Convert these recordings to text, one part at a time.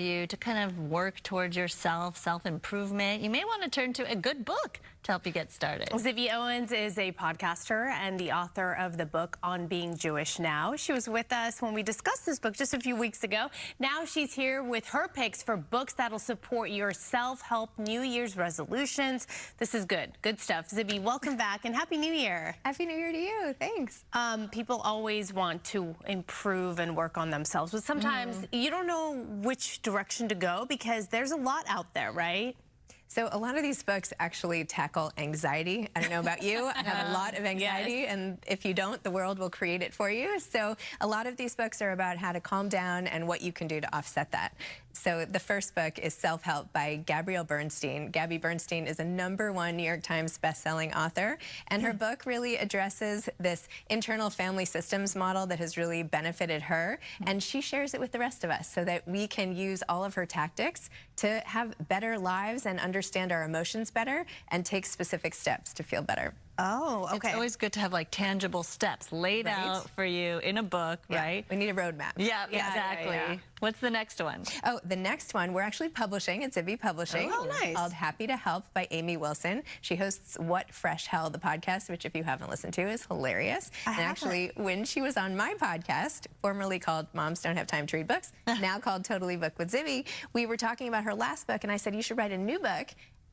you to kind of work towards yourself, self-improvement, you may want to turn to a good book to help you get started. Zibby Owens is a podcaster and the author of the book On Being Jewish Now. She was with us when we discussed this book just a few weeks ago. Now she's here with her picks for books that'll support your self-help New Year's resolutions. This is good stuff. Zibby, welcome back and Happy New Year. Happy New Year to you. Thanks. People always want to improve and work on themselves, but sometimes you don't know which direction to go because there's a lot out there, right? So a lot of these books actually tackle anxiety. I don't know about you. I have a lot of anxiety, and if you don't, the world will create it for you. So a lot of these books are about how to calm down and what you can do to offset that. So the first book is Self-Help by Gabrielle Bernstein. Gabby Bernstein is a #1 New York Times bestselling author, and her book really addresses this internal family systems model that has really benefited her, and she shares it with the rest of us so that we can use all of her tactics to have better lives and understand our emotions better and take specific steps to feel better. Oh, okay. It's always good to have like tangible steps laid out for you in a book, right? We need a roadmap. Yeah, exactly. What's the next one? Oh, the next one we're actually publishing at Zibby Publishing. Oh, nice. Called Happy to Help by Amy Wilson. She hosts What Fresh Hell, the podcast, which if you haven't listened to is hilarious. And actually, when she was on my podcast, formerly called Moms Don't Have Time to Read Books, now called Totally Book with Zibby, we were talking about her last book, and I said, you should write a new book.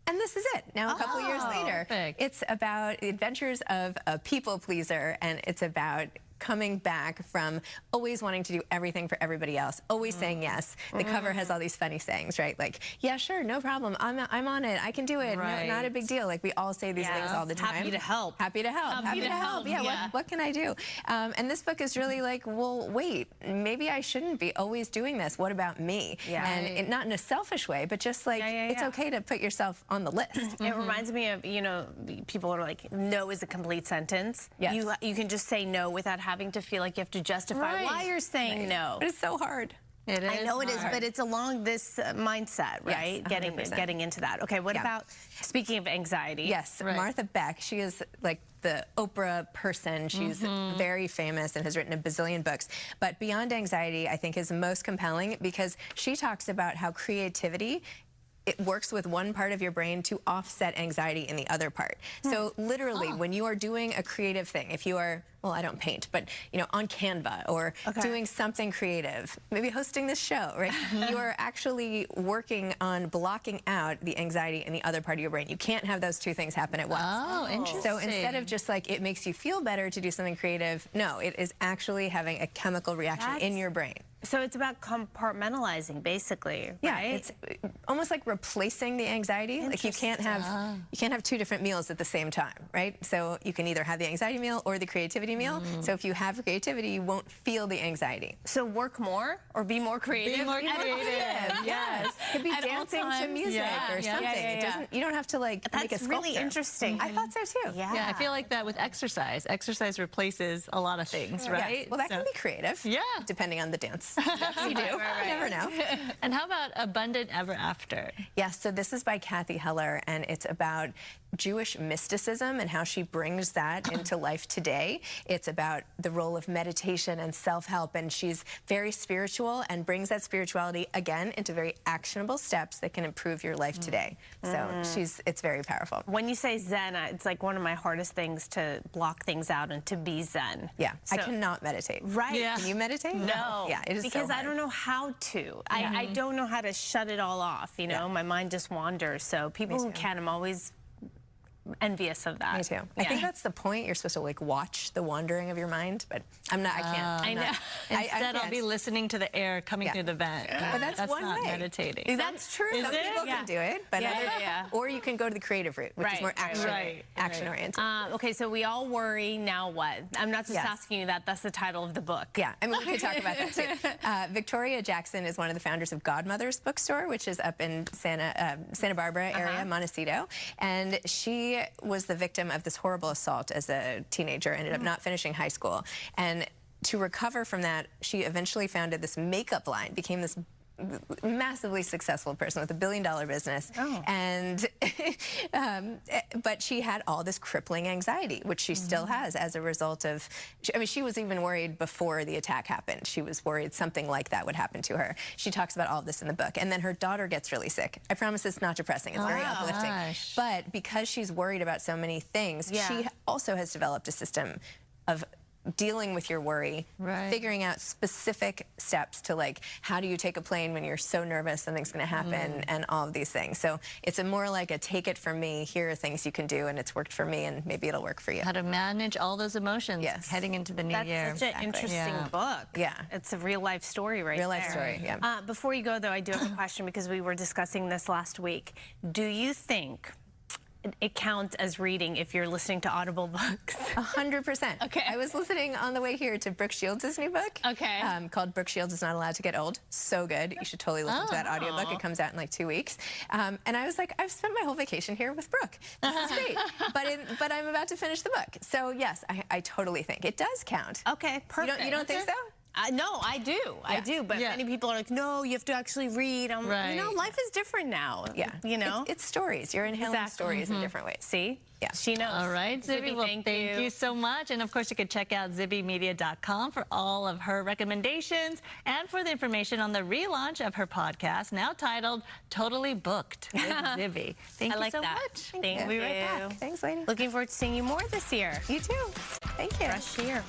And this is it. Now, a couple years later, it's about the adventures of a people pleaser, and it's about coming back from always wanting to do everything for everybody else, always saying yes. The cover has all these funny sayings, right? Like, yeah, sure, no problem. I'm on it. I can do it. No, not a big deal. Like, we all say these things all the time. Happy to help. Happy to help. Happy to help. Yeah, what can I do? And this book is really like, well, wait, maybe I shouldn't be always doing this. What about me? And not in a selfish way, but just like, it's okay to put yourself on the list. It reminds me of, you know, people are like, no is a complete sentence. Yes. You can just say no without having to feel like you have to justify why you're saying no. But it's so hard. It is. I know it is, but it's along this mindset, right? Yes, getting into that. Okay, what about, speaking of anxiety? Yes, Martha Beck, she is like the Oprah person. She's very famous and has written a bazillion books. But Beyond Anxiety, I think, is most compelling because she talks about how creativity, it works with one part of your brain to offset anxiety in the other part. So literally, when you are doing a creative thing, if you are, well, I don't paint, but you know, on Canva or doing something creative, maybe hosting this show, right? You are actually working on blocking out the anxiety in the other part of your brain. You can't have those two things happen at once. Oh, interesting. So instead of just like it makes you feel better to do something creative, no, it is actually having a chemical reaction in your brain. So it's about compartmentalizing, basically, right? Yeah, it's almost like replacing the anxiety. Like you can't have two different meals at the same time, right? So you can either have the anxiety meal or the creativity meal. So if you have creativity, you won't feel the anxiety. So work more or be more creative? Be more creative. Yes. It could be dancing to music or something. It doesn't, you don't have to like make a sculpture. That's really interesting. I thought so too. Yeah, I feel like that with exercise. Exercise replaces a lot of things, right? Yes. Well, that can be creative. Yeah. Depending on the dance you do. You never know. And how about Abundant Ever After? Yes, so this is by Kathy Heller, and it's about Jewish mysticism and how she brings that into life today. It's about the role of meditation and self-help, and she's very spiritual and brings that spirituality, again, into very actionable steps that can improve your life today. So it's very powerful. When you say Zen, it's like one of my hardest things to block things out and to be Zen. Yeah, so, I cannot meditate. Right. Yeah. Can you meditate? No. Yeah, it is because so hard. I don't know how to. I don't know how to shut it all off, you know? My mind just wanders. So people who can, I'm always envious of that. Me too. I think that's the point. You're supposed to like watch the wandering of your mind, but I can't. I know. Instead, I'll be listening to the air coming through the vent. But that's one not way. meditating. That's true. Some people can do it, but or you can go to the creative route, which is more action oriented. Okay, so we all worry. Now what? I'm not just asking you that. That's the title of the book. Yeah, I mean, we could talk about that too. Victoria Jackson is one of the founders of Godmother's Bookstore, which is up in Santa Barbara area, Montecito, and she was the victim of this horrible assault as a teenager, ended up not finishing high school. And to recover from that, she eventually founded this makeup line, became this massively successful person with $1 billion business. And but she had all this crippling anxiety, which she still has as a result of, I mean, she was even worried before the attack happened. She was worried something like that would happen to her. She talks about all of this in the book. And then her daughter gets really sick. I promise it's not depressing. It's very uplifting. Gosh. But because she's worried about so many things, she also has developed a system of dealing with your worry, figuring out specific steps to, like, how do you take a plane when you're so nervous something's going to happen, and all of these things. So it's a more like a take it from me, here are things you can do, and it's worked for me, and maybe it'll work for you. How to manage all those emotions heading into the new year. That's such an interesting book. Yeah. It's a real life story right Real life there. story, yeah. Before you go, though, I do have a question because we were discussing this last week. Do you think it counts as reading if you're listening to Audible books? 100%. Okay. I was listening on the way here to Brooke Shields' new book. Okay. Called Brooke Shields Is Not Allowed to Get Old. So good. You should totally listen to that audiobook. It comes out in like 2 weeks. And I was like, I've spent my whole vacation here with Brooke. This is great. But I'm about to finish the book. So yes, I totally think it does count. Okay, perfect. You don't think so? No, I do. I do. But many people are like, no, you have to actually read. You know, life is different now. Yeah. You know? It's stories. You're inhaling stories in different ways. See? Yeah. She knows. All right, Zibby, well, thank you so much. And of course, you can check out zibbymedia.com for all of her recommendations and for the information on the relaunch of her podcast, now titled Totally Booked with Zibby. Thank you so much. Thank you. We'll be right back. Thanks, lady. Looking forward to seeing you more this year. You too. Thank you. Fresh year.